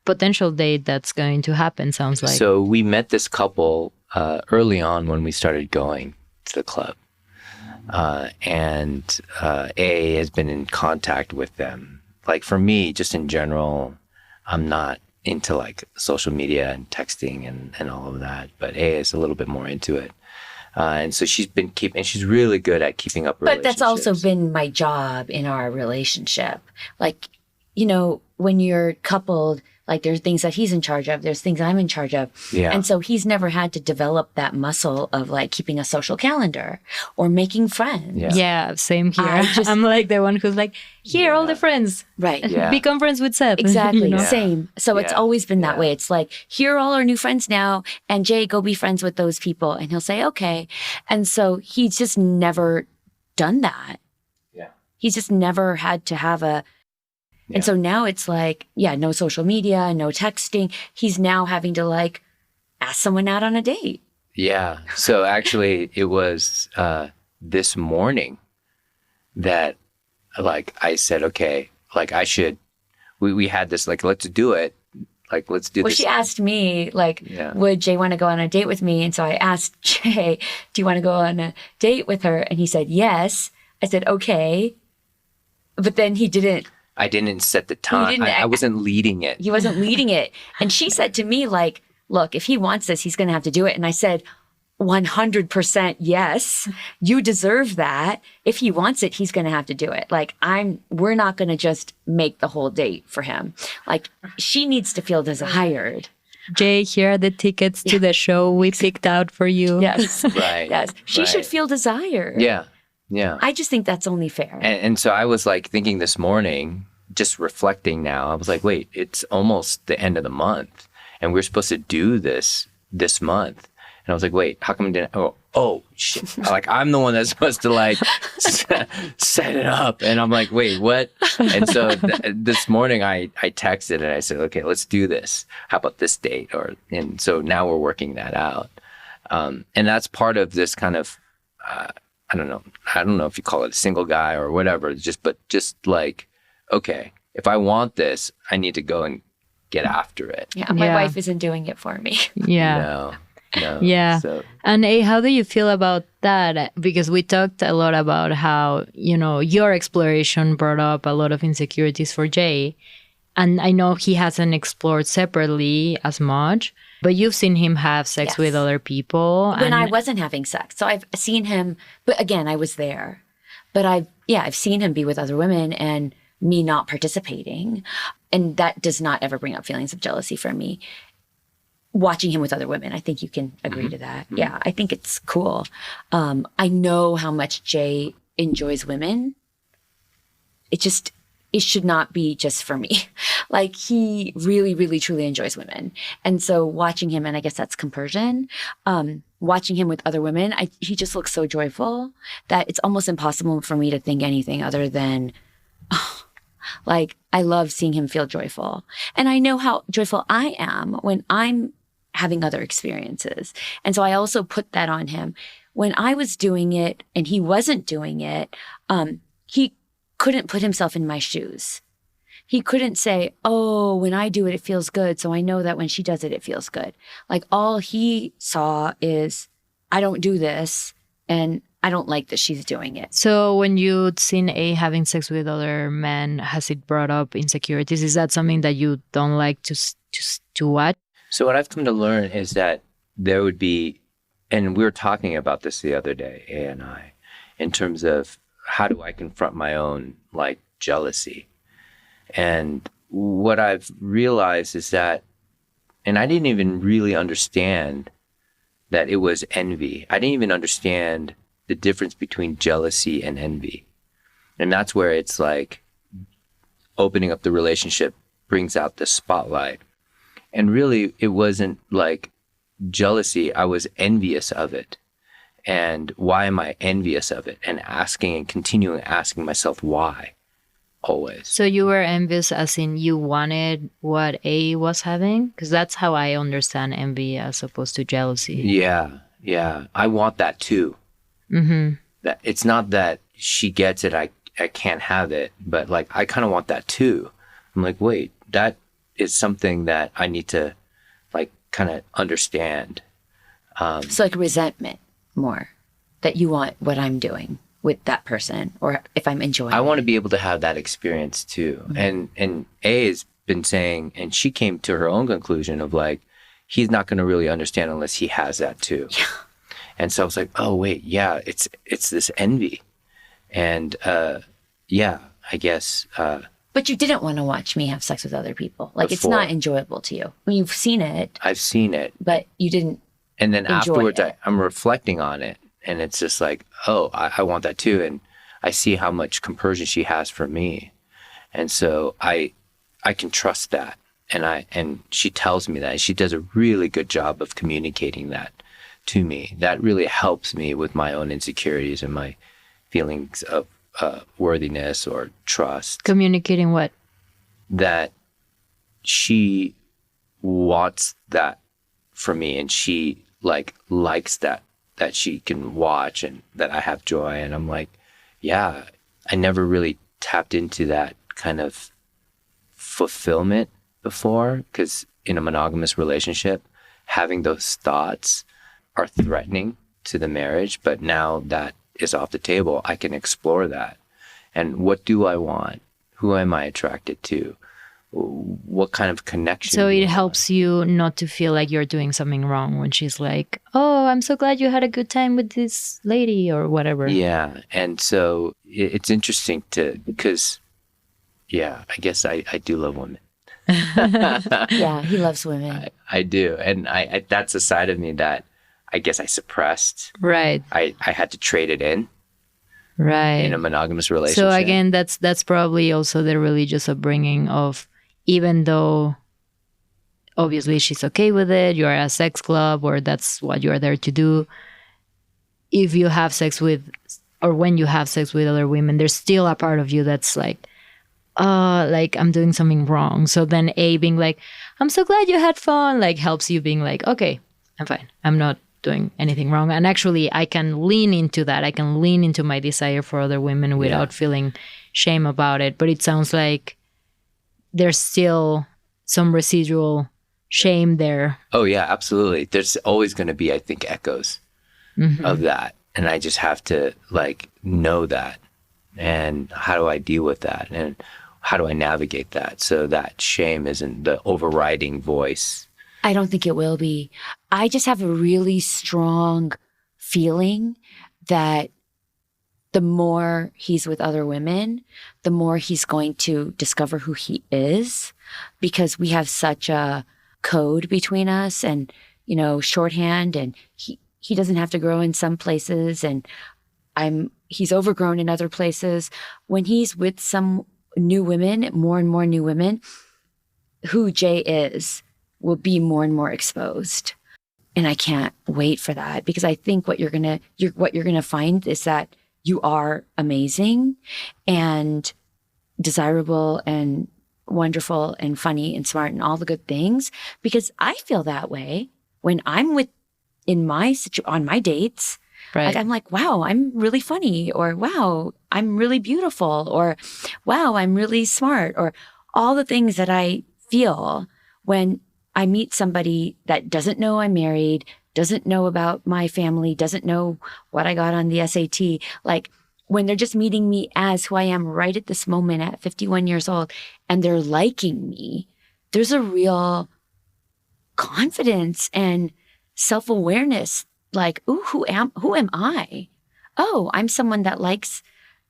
[SPEAKER 2] potential date that's going to happen, sounds like.
[SPEAKER 1] So we met this couple early on when we started going to the club. And A has been in contact with them. Like, for me, just in general, I'm not into like social media and texting and all of that, but A is a little bit more into it. And so she's really good at keeping up relationships.
[SPEAKER 3] But that's also been my job in our relationship. Like, when you're coupled, like, there's things that he's in charge of, there's things I'm in charge of.
[SPEAKER 1] Yeah.
[SPEAKER 3] And so he's never had to develop that muscle of like keeping a social calendar or making friends.
[SPEAKER 2] Yeah, same here. I'm like the one who's like, here, all the friends.
[SPEAKER 3] Right.
[SPEAKER 1] Yeah.
[SPEAKER 2] Become friends with Seth.
[SPEAKER 3] Exactly.
[SPEAKER 1] Yeah.
[SPEAKER 3] Same. So it's
[SPEAKER 1] Yeah.
[SPEAKER 3] always been that
[SPEAKER 1] Yeah.
[SPEAKER 3] way. It's like, here are all our new friends now, and Jay, go be friends with those people. And he'll say, okay. And so he's just never done that.
[SPEAKER 1] Yeah.
[SPEAKER 3] He's just never had to have
[SPEAKER 1] Yeah.
[SPEAKER 3] And so now it's like, no social media, no texting. He's now having to like ask someone out on a date.
[SPEAKER 1] Yeah. So actually it was this morning that like I said, okay, like we had this, like, let's do it. Like, let's do
[SPEAKER 3] Well,
[SPEAKER 1] this.
[SPEAKER 3] she asked me, like,
[SPEAKER 1] Yeah.
[SPEAKER 3] would Jay want to go on a date with me? And so I asked Jay, do you want to go on a date with her? And he said, yes. I said, okay. But then
[SPEAKER 1] I didn't set the time.
[SPEAKER 3] didn't
[SPEAKER 1] I wasn't leading it.
[SPEAKER 3] he wasn't leading it. And she said to me, like, look, if he wants this, he's going to have to do it. And I said, 100% yes, you deserve that. If he wants it, he's going to have to do it. Like, we're not going to just make the whole date for him. Like, she needs to feel desired.
[SPEAKER 2] Jay, here are the tickets to the show we picked out for you.
[SPEAKER 3] Yes.
[SPEAKER 1] Right.
[SPEAKER 3] Yes. She should feel desired.
[SPEAKER 1] Yeah. Yeah.
[SPEAKER 3] I just think that's only fair.
[SPEAKER 1] And so I was like thinking this morning, just reflecting now, I was like, wait, it's almost the end of the month and we're supposed to do this month. And I was like, wait, how come I didn't? Oh, shit. Like, I'm the one that's supposed to like set it up. And I'm like, wait, what? And so this morning I texted and I said, okay, let's do this. How about this date? And so now we're working that out. And that's part of this kind of, I don't know if you call it a single guy or whatever, but just like, okay, if I want this, I need to go and get after it.
[SPEAKER 3] Yeah, my wife isn't doing it for me.
[SPEAKER 2] Yeah.
[SPEAKER 1] No.
[SPEAKER 2] Yeah.
[SPEAKER 1] So.
[SPEAKER 2] And how do you feel about that? Because we talked a lot about how, your exploration brought up a lot of insecurities for Jay. And I know he hasn't explored separately as much, but you've seen him have sex with other people.
[SPEAKER 3] When I wasn't having sex. So I've seen him, but again, I was there. But I've seen him be with other women and me not participating. And that does not ever bring up feelings of jealousy for me. Watching him with other women, I think you can agree to that. Yeah, I think it's cool. I know how much Jay enjoys women. It should not be just for me. Like, he really, really, truly enjoys women. And so watching him, and I guess that's compersion, watching him with other women, he just looks so joyful that it's almost impossible for me to think anything other than, like, I love seeing him feel joyful. And I know how joyful I am when I'm having other experiences. And so I also put that on him. When I was doing it and he wasn't doing it, he couldn't put himself in my shoes. He couldn't say, oh, when I do it, it feels good. So I know that when she does it, it feels good. Like, all he saw is, I don't do this and I don't like that she's doing it.
[SPEAKER 2] So when you'd seen A having sex with other men, has it brought up insecurities? Is that something that you don't like to watch?
[SPEAKER 1] So what I've come to learn is that there would be, and we were talking about this the other day, A and I, in terms of how do I confront my own like jealousy. And what I've realized is that, and I didn't even really understand that it was envy. I didn't even understand the difference between jealousy and envy. And that's where it's like opening up the relationship brings out the spotlight. And really, it wasn't like jealousy. I was envious of it. And why am I envious of it? And continuing asking myself why, always.
[SPEAKER 2] So you were envious as in you wanted what A was having? Because that's how I understand envy as opposed to jealousy.
[SPEAKER 1] Yeah. I want that too. Mm-hmm. That it's not that she gets it, I can't have it, but like I kind of want that too. I'm like, wait, that is something that I need to like kind of understand.
[SPEAKER 3] So like resentment more, that you want what I'm doing with that person, or if I'm enjoying
[SPEAKER 1] I want to be able to have that experience too. Mm-hmm. And A has been saying, and she came to her own conclusion of like, he's not going to really understand unless he has that too. Yeah. And so I was like, oh wait, yeah, it's this envy. And yeah, I guess
[SPEAKER 3] but you didn't want to watch me have sex with other people. Like,
[SPEAKER 1] before.
[SPEAKER 3] It's not enjoyable to you. I mean, you've seen it.
[SPEAKER 1] I've seen it.
[SPEAKER 3] But you didn't.
[SPEAKER 1] And then afterwards, I'm reflecting on it. And it's just like, oh, I want that too. And I see how much compersion she has for me. And so I can trust that. And she tells me that. And she does a really good job of communicating that to me. That really helps me with my own insecurities and my feelings of worthiness or trust.
[SPEAKER 2] Communicating what?
[SPEAKER 1] That she wants that for me, and she likes that she can watch and that I have joy. And I'm like, yeah, I never really tapped into that kind of fulfillment before, because in a monogamous relationship, having those thoughts are threatening to the marriage. But now that is off the table, I can explore that. And what do I want? Who am I attracted to? What kind of connection?
[SPEAKER 2] So it helps you not to feel like you're doing something wrong when she's like, oh, I'm so glad you had a good time with this lady or whatever.
[SPEAKER 1] Yeah. And so it's interesting because, yeah, I guess I do love women.
[SPEAKER 3] Yeah, he loves women.
[SPEAKER 1] I do. And I that's a side of me that I guess I suppressed.
[SPEAKER 2] Right.
[SPEAKER 1] I had to trade it in.
[SPEAKER 2] Right.
[SPEAKER 1] In a monogamous relationship.
[SPEAKER 2] So again, that's probably also the religious upbringing of, even though obviously she's okay with it, you're at a sex club, or that's what you're there to do. If you have sex with, or when you have sex with other women, there's still a part of you that's like, like I'm doing something wrong. So then A, being like, I'm so glad you had fun, like helps you being like, okay, I'm fine. I'm not doing anything wrong. And actually I can lean into that. I can lean into my desire for other women without feeling shame about it. But it sounds like there's still some residual shame there.
[SPEAKER 1] Oh yeah, absolutely. There's always going to be, I think, echoes of that. And I just have to like know that. And how do I deal with that? And how do I navigate that so that shame isn't the overriding voice?
[SPEAKER 3] I don't think it will be. I just have a really strong feeling that the more he's with other women, the more he's going to discover who he is, because we have such a code between us and, you know, shorthand, and he doesn't have to grow in some places, and he's overgrown in other places. When he's with some new women, more and more new women, who Jay is will be more and more exposed. And I can't wait for that, because I think what you're gonna find is that you are amazing and desirable and wonderful and funny and smart and all the good things, because I feel that way when I'm on my dates.
[SPEAKER 2] Right.
[SPEAKER 3] Like I'm like, wow, I'm really funny, or wow, I'm really beautiful, or wow, I'm really smart, or all the things that I feel when I meet somebody that doesn't know I'm married, doesn't know about my family, doesn't know what I got on the SAT. Like when they're just meeting me as who I am right at this moment at 51 years old, and they're liking me, there's a real confidence and self-awareness. Like, ooh, who am I? Oh, I'm someone that likes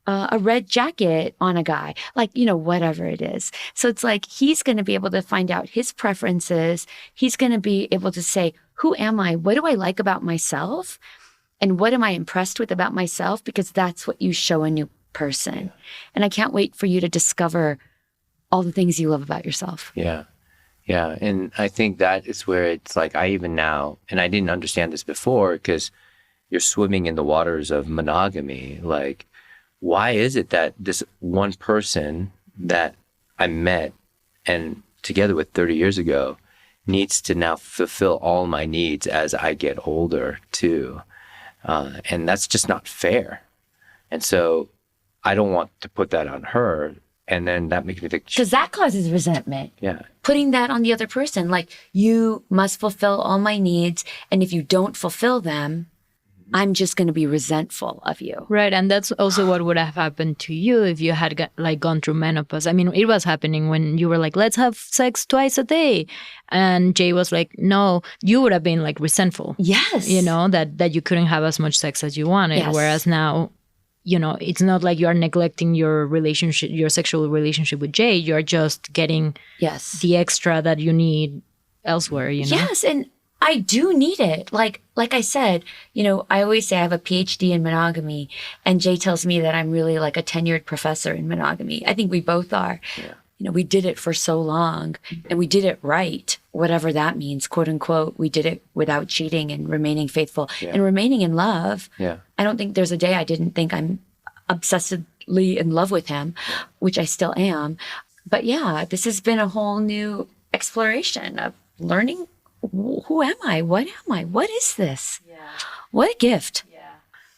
[SPEAKER 3] a red jacket on a guy, like, you know, whatever it is. So it's like, he's going to be able to find out his preferences. He's going to be able to say, who am I? What do I like about myself? And what am I impressed with about myself? Because that's what you show a new person. And I can't wait for you to discover all the things you love about yourself.
[SPEAKER 1] Yeah. Yeah. And I think that is where it's like, I even now, and I didn't understand this before, because you're swimming in the waters of monogamy. Like, why is it that this one person that I met and together with 30 years ago needs to now fulfill all my needs as I get older too? And that's just not fair. And so I don't want to put that on her. And then that makes me think,
[SPEAKER 3] because that causes resentment.
[SPEAKER 1] Yeah.
[SPEAKER 3] Putting that on the other person, like, you must fulfill all my needs, and if you don't fulfill them, I'm just going to be resentful of you.
[SPEAKER 2] Right. And that's also what would have happened to you if you had gone through menopause. I mean, it was happening when you were like, let's have sex twice a day. And Jay was like, no, you would have been like resentful.
[SPEAKER 3] Yes.
[SPEAKER 2] You know, that you couldn't have as much sex as you wanted.
[SPEAKER 3] Yes.
[SPEAKER 2] Whereas now, you know, it's not like you are neglecting your relationship, your sexual relationship with Jay. You're just getting the extra that you need elsewhere, you know?
[SPEAKER 3] Yes. And I do need it. Like I said, you know, I always say I have a PhD in monogamy, and Jay tells me that I'm really like a tenured professor in monogamy. I think we both are. Yeah. You know, we did it for so long, and we did it right, whatever that means, quote unquote. We did it without cheating and remaining faithful and remaining in love. Yeah. I don't think there's a day I didn't think I'm obsessively in love with him, which I still am. But yeah, this has been a whole new exploration of learning, who am I? What am I? What is this? Yeah. What a gift. Yeah.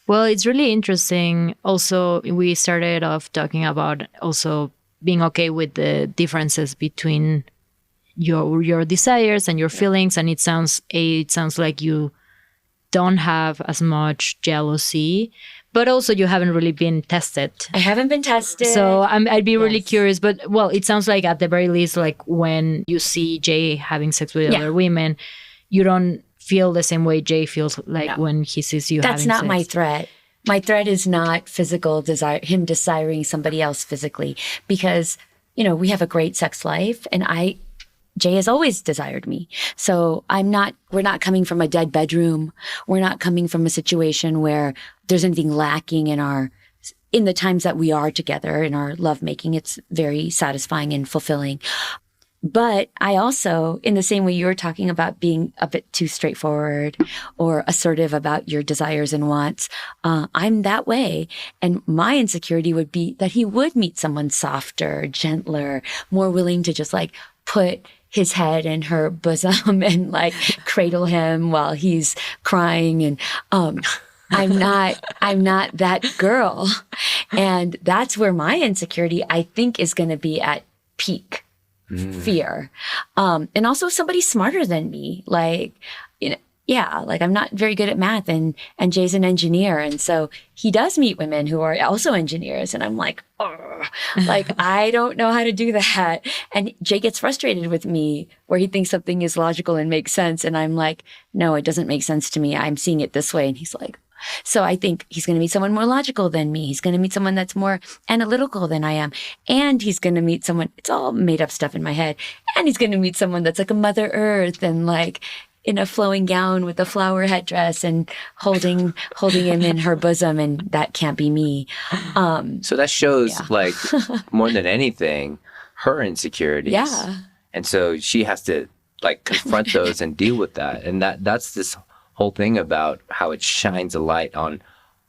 [SPEAKER 2] Well, it's really interesting. Also, we started off talking about also being okay with the differences between your desires and your feelings. And it sounds like you don't have as much jealousy, but also you haven't really been tested.
[SPEAKER 3] I haven't been tested.
[SPEAKER 2] So I'd be really curious. But, well, it sounds like at the very least, like when you see Jay having sex with other women, you don't feel the same way Jay feels like when he sees you having sex.
[SPEAKER 3] That's not my threat. My threat is not physical desire, him desiring somebody else physically, because, you know, we have a great sex life, and Jay has always desired me. So we're not coming from a dead bedroom. We're not coming from a situation where there's anything lacking in the times that we are together in our lovemaking. It's very satisfying and fulfilling. But I also, in the same way you were talking about being a bit too straightforward or assertive about your desires and wants, I'm that way. And my insecurity would be that he would meet someone softer, gentler, more willing to just like put his head in her bosom and like cradle him while he's crying. And I'm not that girl. And that's where my insecurity, I think, is going to be at peak. Fear. And also somebody smarter than me. Like, you know, yeah, like I'm not very good at math and Jay's an engineer. And so he does meet women who are also engineers. And I'm like, oh, like, I don't know how to do that. And Jay gets frustrated with me where he thinks something is logical and makes sense. And I'm like, no, it doesn't make sense to me. I'm seeing it this way. And he's like, so I think he's going to meet someone more logical than me. He's going to meet someone that's more analytical than I am. And he's going to meet someone, it's all made up stuff in my head. And he's going to meet someone that's like a Mother Earth and like in a flowing gown with a flower headdress and holding him in her bosom. And that can't be me.
[SPEAKER 1] So that shows like more than anything, her insecurities.
[SPEAKER 3] Yeah.
[SPEAKER 1] And so she has to like confront those and deal with that. And that's this whole thing about how it shines a light on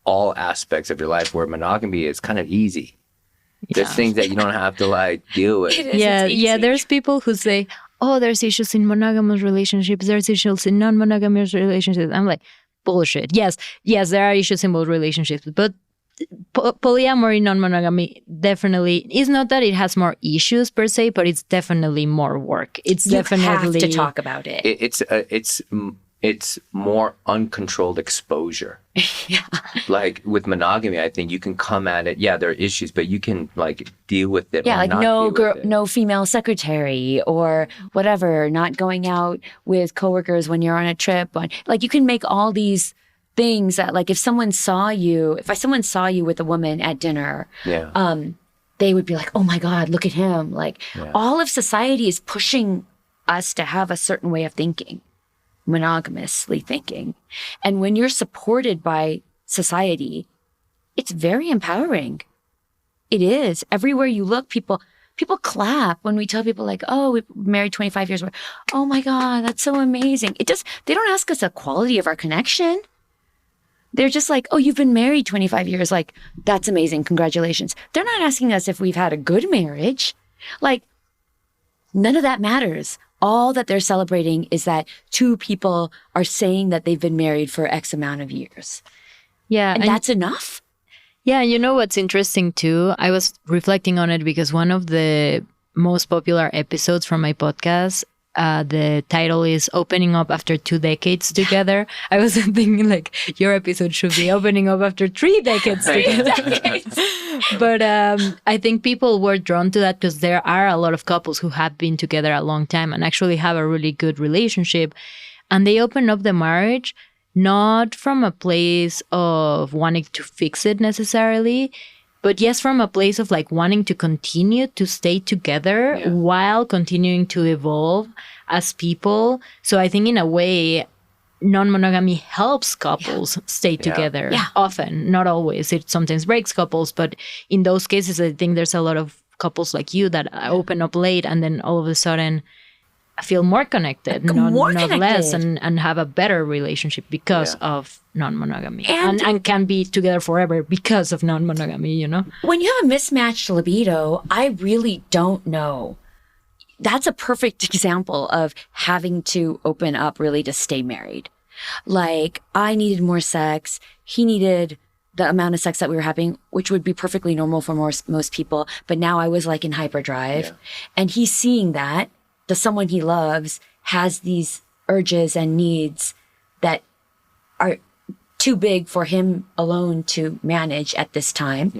[SPEAKER 1] all aspects of your life, where monogamy is kind of easy. There's things that you don't have to like deal with.
[SPEAKER 2] Yeah. There's people who say, oh, there's issues in monogamous relationships, there's issues in non-monogamous relationships. I'm like, bullshit. Yes, there are issues in both relationships, but polyamory, non-monogamy definitely is not that it has more issues per se, but it's definitely more work. It's
[SPEAKER 3] you
[SPEAKER 2] definitely
[SPEAKER 3] have to talk about it.
[SPEAKER 1] It's more uncontrolled exposure.
[SPEAKER 3] Yeah.
[SPEAKER 1] Like with monogamy, I think you can come at it. Yeah, there are issues, but you can like deal with it.
[SPEAKER 3] Yeah,
[SPEAKER 1] or
[SPEAKER 3] like
[SPEAKER 1] not
[SPEAKER 3] no female secretary or whatever. Not going out with coworkers when you're on a trip. Like you can make all these things that, like, if someone saw you with a woman at dinner, they would be like, oh my God, look at him. Like all of society is pushing us to have a certain way of thinking, monogamously thinking. And when you're supported by society, it's very empowering. It is. Everywhere you look, people clap when we tell people like, oh, we've married 25 years. Oh my God, that's so amazing. They don't ask us the quality of our connection. They're just like, oh, you've been married 25 years. Like, that's amazing. Congratulations. They're not asking us if we've had a good marriage. Like, none of that matters. All that they're celebrating is that two people are saying that they've been married for X amount of years.
[SPEAKER 2] Yeah.
[SPEAKER 3] And that's enough.
[SPEAKER 2] Yeah. You know what's interesting too? I was reflecting on it because one of the most popular episodes from my podcast, the title is Opening Up After 2 Decades Together. I was thinking like your episode should be Opening Up After 3 Decades Together. But I think people were drawn to that because there are a lot of couples who have been together a long time and actually have a really good relationship. And they open up the marriage not from a place of wanting to fix it necessarily, but yes, from a place of like wanting to continue to stay together while continuing to evolve as people. So I think in a way, non-monogamy helps couples stay together. Often, not always. It sometimes breaks couples, but in those cases, I think there's a lot of couples like you that open up late and then all of a sudden feel more connected, not less, and have a better relationship because of non-monogamy and can be together forever because of non-monogamy, you know?
[SPEAKER 3] When you have a mismatched libido, I really don't know. That's a perfect example of having to open up really to stay married. Like, I needed more sex. He needed the amount of sex that we were having, which would be perfectly normal for most people. But now I was like in hyperdrive. And he's seeing that someone he loves has these urges and needs that are too big for him alone to manage at this time.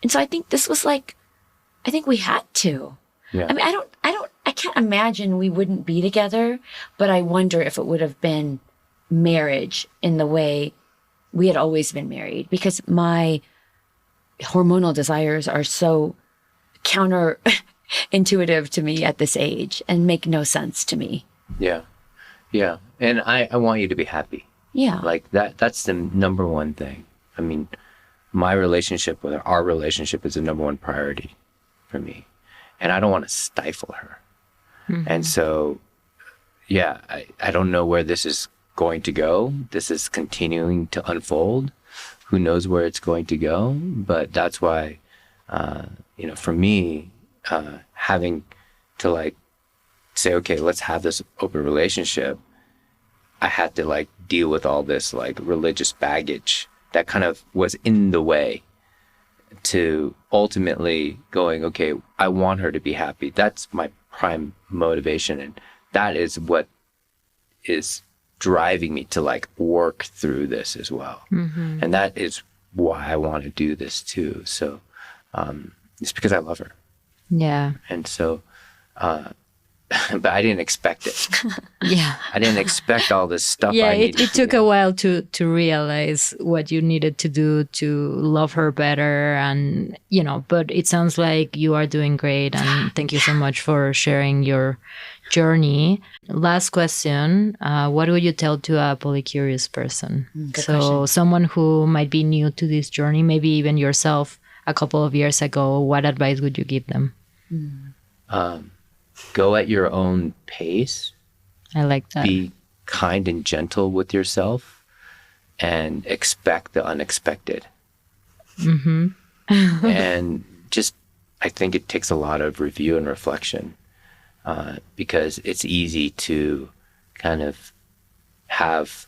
[SPEAKER 3] And so I think this was like, I think we had to. I mean, I can't imagine we wouldn't be together, but I wonder if it would have been marriage in the way we had always been married, because my hormonal desires are so counterintuitive to me at this age and make no sense to me.
[SPEAKER 1] Yeah. And I want you to be happy. Like that's the number one thing. I mean, our relationship is the number one priority for me. And I don't want to stifle her. And so, yeah, I don't know where this is going to go. This is continuing to unfold. Who knows where it's going to go? But that's why, for me, having to like say, okay, let's have this open relationship, I had to like deal with all this like religious baggage that kind of was in the way to ultimately going, okay, I want her to be happy. That's my prime motivation. And that is what is driving me to like work through this as well. And that is why I want to do this too. So it's because I love her.
[SPEAKER 2] Yeah.
[SPEAKER 1] And so, but I didn't expect it.
[SPEAKER 2] Yeah.
[SPEAKER 1] I didn't expect all this stuff.
[SPEAKER 2] Yeah, it took a while to realize what you needed to do to love her better. And, but it sounds like you are doing great. And thank you so much for sharing your journey. Last question. What would you tell to a polycurious person?
[SPEAKER 3] Good question.
[SPEAKER 2] Someone who might be new to this journey, maybe even yourself a couple of years ago, what advice would you give them?
[SPEAKER 1] Go at your own pace.
[SPEAKER 2] I like that.
[SPEAKER 1] Be kind and gentle with yourself and expect the unexpected. And just, I think it takes a lot of review and reflection because it's easy to kind of have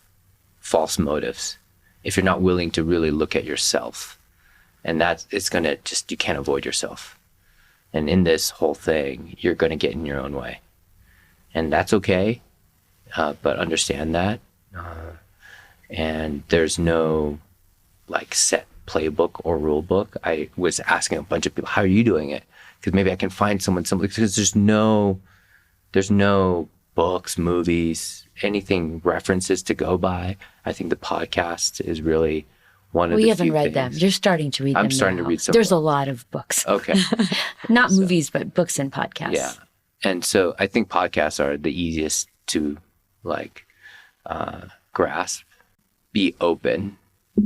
[SPEAKER 1] false motives if you're not willing to really look at yourself. And it's going to just, you can't avoid yourself. And in this whole thing, you're going to get in your own way. And that's okay, but understand that. And there's no like set playbook or rule book. I was asking a bunch of people, how are you doing it? Because maybe I can find someone, because there's no books, movies, anything, references to go by. I think the podcast is really one of the few
[SPEAKER 3] haven't read
[SPEAKER 1] things.
[SPEAKER 3] them. You're starting to read them.
[SPEAKER 1] I'm starting to read some.
[SPEAKER 3] There's a lot of books.
[SPEAKER 1] Okay.
[SPEAKER 3] Not movies, but books and podcasts.
[SPEAKER 1] Yeah. And so I think podcasts are the easiest to like grasp. Be open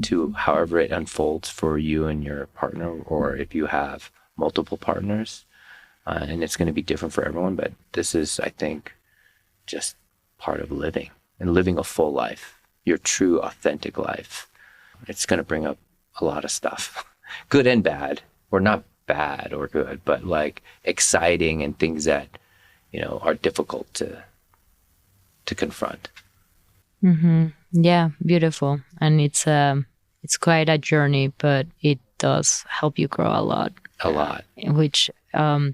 [SPEAKER 1] to however it unfolds for you and your partner, or if you have multiple partners. And it's going to be different for everyone, but this is, I think, just part of living and living a full life, your true, authentic life. It's going to bring up a lot of stuff, good and bad, or not bad or good, but like exciting and things that, are difficult to confront.
[SPEAKER 2] Yeah, beautiful. And it's quite a journey, but it does help you grow a lot.
[SPEAKER 1] A lot.
[SPEAKER 2] Which I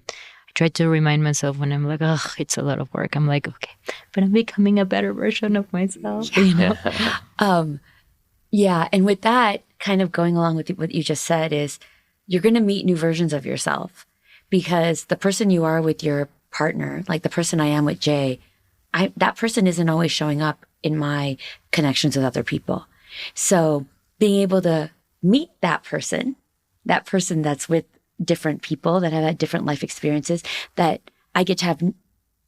[SPEAKER 2] try to remind myself when I'm like, oh, it's a lot of work. I'm like, okay, but I'm becoming a better version of myself.
[SPEAKER 3] Yeah. And with that, kind of going along with what you just said, is you're going to meet new versions of yourself, because the person you are with your partner, like the person I am with Jay, that person isn't always showing up in my connections with other people. So being able to meet that person that's with different people that have had different life experiences, that I get to have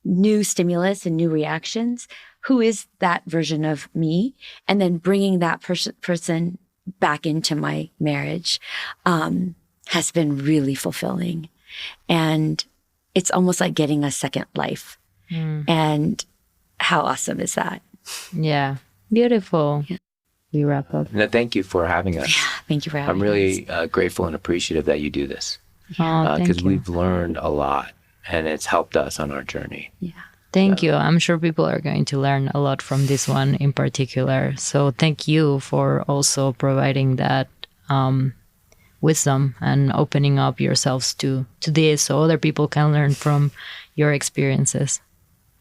[SPEAKER 3] new stimulus and new reactions. Who is that version of me? And then bringing that person back into my marriage has been really fulfilling. And it's almost like getting a second life. And how awesome is that?
[SPEAKER 2] Yeah. Beautiful. Yeah. We wrap up.
[SPEAKER 1] No, thank you for having us.
[SPEAKER 3] Yeah, thank you for having us.
[SPEAKER 1] I'm really grateful and appreciative that you do this. Because we've learned a lot, and it's helped us on our journey.
[SPEAKER 3] Yeah.
[SPEAKER 2] Thank you. I'm sure people are going to learn a lot from this one in particular. So thank you for also providing that wisdom and opening up yourselves to this, so other people can learn from your experiences.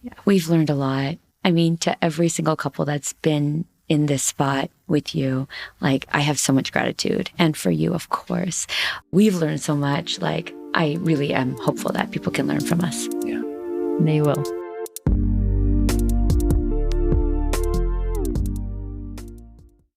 [SPEAKER 3] Yeah, we've learned a lot. I mean, to every single couple that's been in this spot with you, like, I have so much gratitude. And for you, of course, we've learned so much. Like, I really am hopeful that people can learn from us.
[SPEAKER 1] Yeah.
[SPEAKER 2] They will.